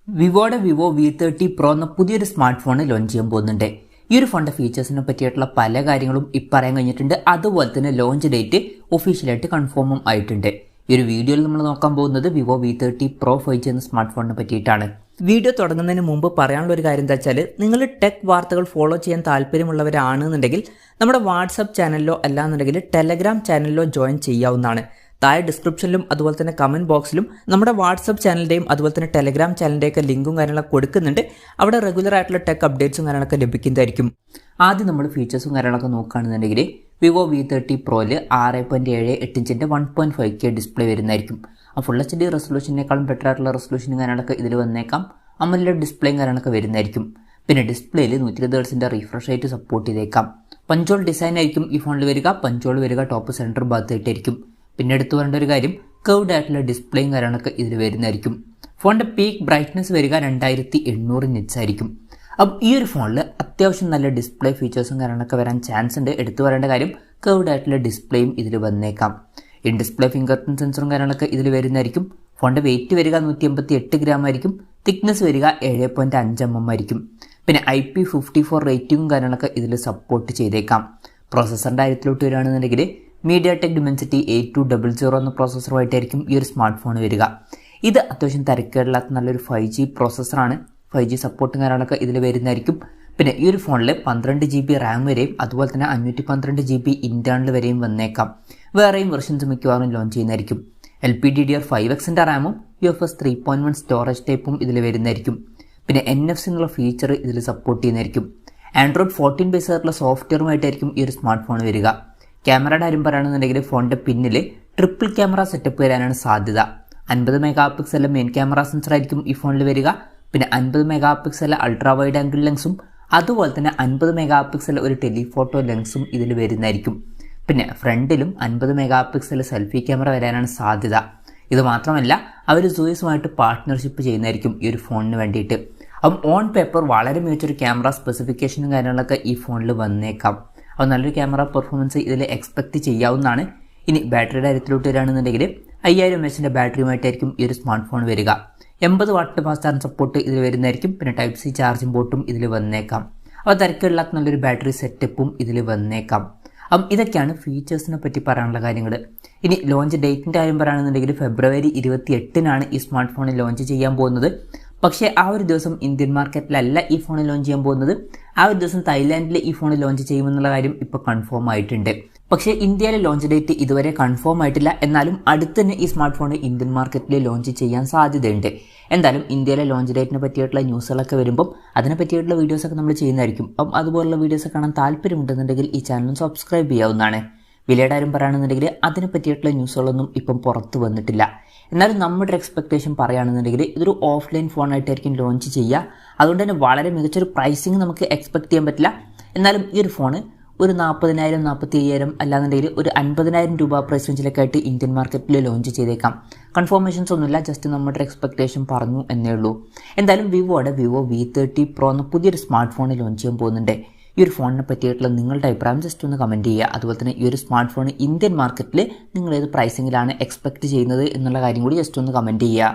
വിവോയുടെ Vivo V30 Pro എന്ന പുതിയൊരു smart phone launch ചെയ്യാൻ പോകുന്നുണ്ട്. ഈ ഒരു ഫോണിന്റെ ഫീച്ചേഴ്സിനെ പറ്റിയിട്ടുള്ള പല കാര്യങ്ങളും പറയാൻ കഴിഞ്ഞിട്ടുണ്ട്. അതുപോലെ തന്നെ ലോഞ്ച് ഡേറ്റ് ഒഫീഷ്യലായിട്ട് കൺഫേമും ആയിട്ടുണ്ട്. ഈ ഒരു വീഡിയോയിൽ നമ്മൾ നോക്കാൻ പോകുന്നത് വിവോ V30 Pro 5G എന്ന സ്മാർട്ട് ഫോണിനെ പറ്റിയിട്ടാണ്. വീഡിയോ തുടങ്ങുന്നതിന് മുമ്പ് പറയാനുള്ള ഒരു കാര്യം എന്താ വെച്ചാൽ, നിങ്ങൾ ടെക് വാർത്തകൾ ഫോളോ ചെയ്യാൻ താല്പര്യമുള്ളവരാണെന്നുണ്ടെങ്കിൽ നമ്മുടെ വാട്സപ്പ് ചാനലിലോ അല്ലാന്നുണ്ടെങ്കിൽ ടെലഗ്രാം ചാനലിലോ ജോയിൻ ചെയ്യാവുന്നതാണ്. താഴെ ഡിസ്ക്രിപ്ഷനിലും അതുപോലെ തന്നെ കമൻറ്റ് ബോക്സിലും നമ്മുടെ വാട്സപ്പ് ചാനലിൻ്റെയും അതുപോലെ തന്നെ ടെലഗ്രാം ചാനലിൻ്റെയൊക്കെ ലിങ്കും കാര്യങ്ങളൊക്കെ കൊടുക്കുന്നുണ്ട്. അവിടെ റെഗുലർ ആയിട്ടുള്ള ടെക് അപ്ഡേറ്റ്സും കാര്യങ്ങളൊക്കെ ലഭിക്കുന്നതായിരിക്കും. ആദ്യം നമ്മൾ ഫീച്ചേഴ്സും കാര്യങ്ങളൊക്കെ നോക്കുകയാണെന്നുണ്ടെങ്കിൽ വിവോ V30 Proയിൽ 6.78 ഇഞ്ചിൻ്റെ 1.5K ഡിസ്പ്ലേ വരുന്നതായിരിക്കും. ഫുൾ HD റെസൊല്യൂഷനേക്കാളും ബെറ്റർ ആയിട്ടുള്ള റെസൊല്യൂഷനും കാര്യങ്ങളൊക്കെ ഇതിൽ വന്നേക്കാം. AMOLED ഡിസ്പ്ലേയും കാര്യങ്ങളൊക്കെ വരുന്നതായിരിക്കും. പിന്നെ ഡിസ്പ്ലേയിൽ 120 Hz റിഫ്രഷ് റേറ്റ് സപ്പോർട്ട് ചെയ്തേക്കാം. പഞ്ചോൾ ഡിസൈൻ ആയിരിക്കും ഈ ഫോണിൽ വരിക. പഞ്ചോൾ വരിക ടോപ്പ് സെൻറ്റർ ഭാഗത്തായിട്ടായിരിക്കും. പിന്നെ എടുത്തു പറയേണ്ട ഒരു കാര്യം, കർവ്ഡ് ആയിട്ടുള്ള ഡിസ്പ്ലേയും കാര്യങ്ങളൊക്കെ ഇതിൽ വരുന്നതായിരിക്കും. ഫോണിൻ്റെ പീക്ക് ബ്രൈറ്റ്നസ് വരിക 2800 nits ആയിരിക്കും. അപ്പം ഈ ഒരു ഫോണിൽ അത്യാവശ്യം നല്ല ഡിസ്പ്ലേ ഫീച്ചേഴ്സും കാര്യങ്ങളൊക്കെ വരാൻ ചാൻസ് ഉണ്ട്. എടുത്തു പറയേണ്ട കാര്യം, കർവ്ഡ് ആയിട്ടുള്ള ഡിസ്പ്ലേയും ഇതിൽ വന്നേക്കാം. ഇൻ ഡിസ്പ്ലേ ഫിംഗർ പ്രിന്റ് സെൻസറും കാര്യങ്ങളൊക്കെ ഇതിൽ വരുന്നതായിരിക്കും. ഫോണിൻ്റെ വെയിറ്റ് വരിക 188 ഗ്രാം ആയിരിക്കും. തിക്നെസ് വരിക 7.5 mm ആയിരിക്കും. പിന്നെ IP54 റേറ്റിംഗും കാര്യങ്ങളൊക്കെ ഇതിൽ സപ്പോർട്ട് ചെയ്തേക്കാം. പ്രോസസ്സറിൻ്റെ കാര്യത്തിലോട്ട് വരികയാണെന്നുണ്ടെങ്കിൽ MediaTek Dimensity 8200 എന്ന പ്രോസസ്സറുമായിട്ടായിരിക്കും ഈ ഒരു സ്മാർട്ട് ഫോൺ വരിക. ഇത് അത്യാവശ്യം തരക്കേടില്ലാത്ത നല്ലൊരു 5G പ്രോസസ്സറാണ്. 5G സപ്പോർട്ടും കാര്യങ്ങളൊക്കെ ഇതിൽ വരുന്നതായിരിക്കും. പിന്നെ ഈ ഒരു ഫോണിൽ 12 GB റാം വരെയും അതുപോലെ തന്നെ 512 GB ഇന്റേണൽ വരെയും വന്നേക്കാം. വേറെയും വെർഷൻസ് മിക്കവാറും ലോഞ്ച് ചെയ്യുന്നതായിരിക്കും. LPDDR5Xന്റെ റാമും UFS 3.1 സ്റ്റോറേജ് ടൈപ്പും ഇതിൽ വരുന്നതായിരിക്കും. പിന്നെ NFC എന്നുള്ള ഫീച്ചർ ഇതിൽ സപ്പോർട്ട് ചെയ്യുന്നതായിരിക്കും. ആൻഡ്രോയിഡ് 14 ബേസ് ആയിട്ടുള്ള സോഫ്റ്റ്വെയറുമായിട്ടായിരിക്കും ഈ ഒരു സ്മാർട്ട് ഫോൺ വരിക. ക്യാമറയുടെ കാര്യം പറയുകയാണെന്നുണ്ടെങ്കിൽ ഫോണിൻ്റെ പിന്നിൽ ട്രിപ്പിൾ ക്യാമറ സെറ്റപ്പ് വരാനാണ് സാധ്യത. 50 MP മെയിൻ ക്യാമറ സെൻസർ ആയിരിക്കും ഈ ഫോണിൽ വരിക. പിന്നെ 50 MP അൾട്രാ വൈഡ് ആംഗിൾ ലെൻസും അതുപോലെ തന്നെ 50 MP ഒരു ടെലിഫോട്ടോ ലെൻസും ഇതിൽ വരുന്നതായിരിക്കും. പിന്നെ ഫ്രണ്ടിലും 50 MP സെൽഫി ക്യാമറ വരാനാണ് സാധ്യത. ഇത് മാത്രമല്ല, അവർ സൂയിസുമായിട്ട് പാർട്ട്ണർഷിപ്പ് ചെയ്യുന്നതായിരിക്കും ഈ ഒരു ഫോണിന് വേണ്ടിയിട്ട്. അപ്പം ഓൺ പേപ്പർ വളരെ മികച്ചൊരു ക്യാമറ സ്പെസിഫിക്കേഷനും കാര്യങ്ങളൊക്കെ ഈ ഫോണിൽ വന്നേക്കാം. അപ്പോൾ നല്ലൊരു ക്യാമറ പെർഫോമൻസ് ഇതിൽ എക്സ്പെക്റ്റ് ചെയ്യാവുന്നതാണ്. ഇനി ബാറ്ററിയുടെ കാര്യത്തിലോട്ട് വരികയാണെന്നുണ്ടെങ്കിൽ 5000 mAh ബാറ്ററിയുമായിട്ടായിരിക്കും ഈ ഒരു സ്മാർട്ട് ഫോൺ വരിക. 80 വാട്ട് ഫാസ്റ്റ് ചാർജ് സപ്പോർട്ട് ഇതിൽ വരുന്നതായിരിക്കും. പിന്നെ Type C ചാർജിംഗ് പോർട്ടും ഇതിൽ വന്നേക്കാം. അപ്പോൾ തിരക്കില്ലാത്ത നല്ലൊരു ബാറ്ററി സെറ്റപ്പും ഇതിൽ വന്നേക്കാം. അപ്പം ഇതൊക്കെയാണ് ഫീച്ചേഴ്സിനെ പറ്റി പറയാനുള്ള കാര്യങ്ങൾ. ഇനി ലോഞ്ച് ഡേറ്റിൻ്റെ കാര്യം പറയുകയാണെന്നുണ്ടെങ്കിൽ February 28 ഈ സ്മാർട്ട് ഫോൺ ലോഞ്ച് ചെയ്യാൻ പോകുന്നത്. പക്ഷേ ആ ഒരു ദിവസം ഇന്ത്യൻ മാർക്കറ്റിലല്ല ഈ ഫോൺ ലോഞ്ച് ചെയ്യാൻ പോകുന്നത്. ആ ഒരു ദിവസം തായ്ലാൻഡിൽ ഈ ഫോൺ ലോഞ്ച് ചെയ്യുമെന്നുള്ള കാര്യം ഇപ്പോൾ കൺഫേം ആയിട്ടുണ്ട്. പക്ഷേ ഇന്ത്യയിലെ ലോഞ്ച് ഡേറ്റ് ഇതുവരെ കൺഫേം ആയിട്ടില്ല. എന്നാലും അടുത്ത് തന്നെ ഈ സ്മാർട്ട് ഫോൺ ഇന്ത്യൻ മാർക്കറ്റിൽ ലോഞ്ച് ചെയ്യാൻ സാധ്യതയുണ്ട്. എന്തായാലും ഇന്ത്യയിലെ ലോഞ്ച് ഡേറ്റിനെ പറ്റിയിട്ടുള്ള ന്യൂസുകളൊക്കെ വരുമ്പം അതിനെ പറ്റിയിട്ടുള്ള വീഡിയോസൊക്കെ നമ്മൾ ചെയ്യുന്നതായിരിക്കും. അപ്പം അതുപോലുള്ള വീഡിയോസ് കാണാൻ താല്പര്യമുണ്ടെന്നുണ്ടെങ്കിൽ ഈ ചാനലും സബ്സ്ക്രൈബ് ചെയ്യാവുന്നതാണ്. വിലയുടെ കാര്യം പറയുകയാണെന്നുണ്ടെങ്കിൽ അതിനെ പറ്റിയിട്ടുള്ള ന്യൂസുകളൊന്നും ഇപ്പം പുറത്ത് വന്നിട്ടില്ല. എന്നാലും നമ്മുടെ എക്സ്പെക്ടേഷൻ പറയുകയാണെന്നുണ്ടെങ്കിൽ ഇതൊരു ഓഫ്ലൈൻ ഫോണായിട്ടായിരിക്കും ലോഞ്ച് ചെയ്യുക. അതുകൊണ്ട് തന്നെ വളരെ മികച്ചൊരു പ്രൈസിങ് നമുക്ക് എക്സ്പെക്ട് ചെയ്യാൻ പറ്റില്ല. എന്നാലും ഈ ഒരു ഫോണ് ഒരു 40,000 45,000 അല്ലാന്നുണ്ടെങ്കിൽ ഒരു 50,000 രൂപ പ്രൈസ് റേഞ്ചിലൊക്കെ ആയിട്ട് ഇന്ത്യൻ മാർക്കറ്റിൽ ലോഞ്ച് ചെയ്തേക്കാം. കൺഫർമേഷൻസ് ഒന്നുമില്ല, ജസ്റ്റ് നമ്മുടെ എക്സ്പെക്ടേഷൻ പറഞ്ഞു എന്നേ ഉള്ളൂ. എന്തായാലും വിവോയുടെ വിവോ V30 Pro എന്ന പുതിയൊരു സ്മാർട്ട് ഫോൺ ലോഞ്ച് ചെയ്യാൻ പോകുന്നുണ്ട്. ഈ ഒരു ഫോണിനെ പറ്റിയിട്ടുള്ള നിങ്ങളുടെ അഭിപ്രായം ജസ്റ്റ് ഒന്ന് കമൻറ്റ് ചെയ്യുക. അതുപോലെ തന്നെ ഈ ഒരു സ്മാർട്ട് ഫോൺ ഇന്ത്യൻ മാർക്കറ്റിൽ നിങ്ങൾ ഏത് പ്രൈസിങ്ങിലാണ് എക്സ്പെക്ട് ചെയ്യുന്നത് എന്നുള്ള കാര്യം കൂടി ജസ്റ്റ് ഒന്ന് കമൻറ്റ് ചെയ്യുക.